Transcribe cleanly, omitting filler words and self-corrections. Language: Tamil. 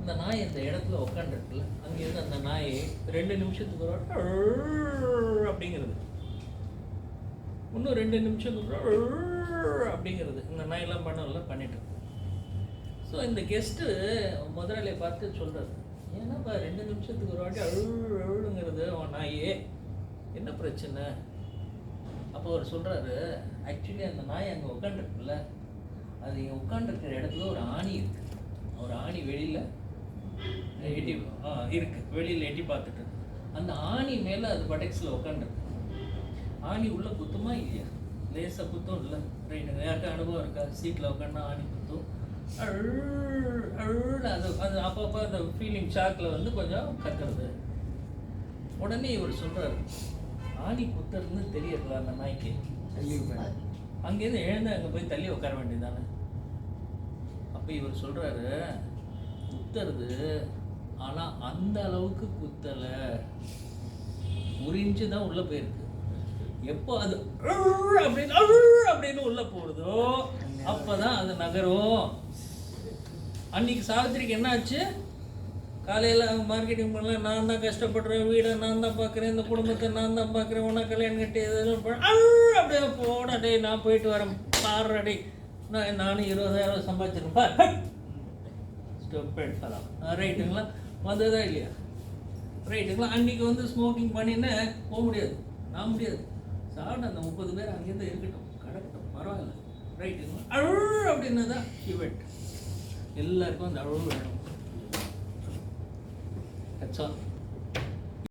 அந்த நாய் அந்த இடத்துல உட்காந்துருக்குல்ல, அங்கேருந்து அந்த நாய் 2 நிமிஷத்துக்கு ஒரு அப்படிங்கிறது, இன்னும் 2 நிமிஷத்துக்கு அப்படிங்கிறது. இந்த நாயெல்லாம் பண்ணல பண்ணிட்டு. ஸோ இந்த கெஸ்ட்டு முதலாளியை பார்த்து சொல்கிறாரு, ஏன்னாப்பா 2 நிமிஷத்துக்கு ஒரு வாட்டி அழுங்கிறது அவன் நாயே, என்ன பிரச்சனை? அப்போ அவர் சொல்கிறாரு, ஆக்சுவலி அந்த நாய் அங்கே உட்காந்துருக்குல்ல, அது உட்காந்துருக்கிற இடத்துல ஒரு ஆணி இருக்குது. ஒரு ஆணி வெளியில் எட்டி இருக்குது, வெளியில் எட்டி பார்த்துட்டு அந்த ஆணி மேலே அது பட்டெக்ஸில் உட்காந்துருக்கு. ஆணி உள்ளே குத்துமா இல்லையா? லேசாக குத்தும் இல்லை? ரைட்டுங்க. யாருக்கா அனுபவம் இருக்கா? சீட்டில் உட்காந்தா ஆணி குத்தும், அது அது அப்பப்போ அந்த ஃபீலிங் ஷாக்கில் வந்து கொஞ்சம் கத்துறது. உடனே இவர் சொல்கிறார், ஆணி குத்துறதுன்னு தெரியறதா அந்த நாய்க்கு? அங்கேருந்து எழுந்து அங்கே போய் தள்ளி உட்கார வேண்டியதானே. அப்போ இவர் சொல்கிறாரு, குத்துறது, ஆனால் அந்த அளவுக்கு குத்தலை, உறிஞ்சு தான் உள்ளே போயிருக்கு. எப்போ அது அப்படின்னு உள்ளே போகிறதோ அப்போ தான் அது நகரும். அன்னைக்கு சாவித்திரிக்கு என்ன ஆச்சு? காலையில் மார்க்கெட்டிங் பண்ணல, நான் தான் கஷ்டப்படுறேன், வீடை நான் தான் பார்க்குறேன், இந்த குடும்பத்தை நான் தான் பார்க்குறேன், உன்னை கல்யாணம் கட்டி எதுவும் அப்படியே போட, டே நான் போயிட்டு வரேன் பாடுற, டே நானும் 20,000 சம்பாதிச்சிருப்பா ஸ்டெப் எடுக்கலாம். ரைட்டுங்களா? வந்ததா இல்லையா? ரைட்டுங்களா? அன்றைக்கி வந்து ஸ்மோக்கிங் பண்ணின்னு போக முடியாது, நான் முடியாது. சாப்பிட அந்த 30 பேர் அங்கேருந்து இருக்கட்டும், கிடக்கட்டும், பரவாயில்ல. ரைட்டுங்களா? அப்படின்னு தான் ஈவெண்ட். எல்லாருக்கும் அந்த அழுவு வேணும். That's all.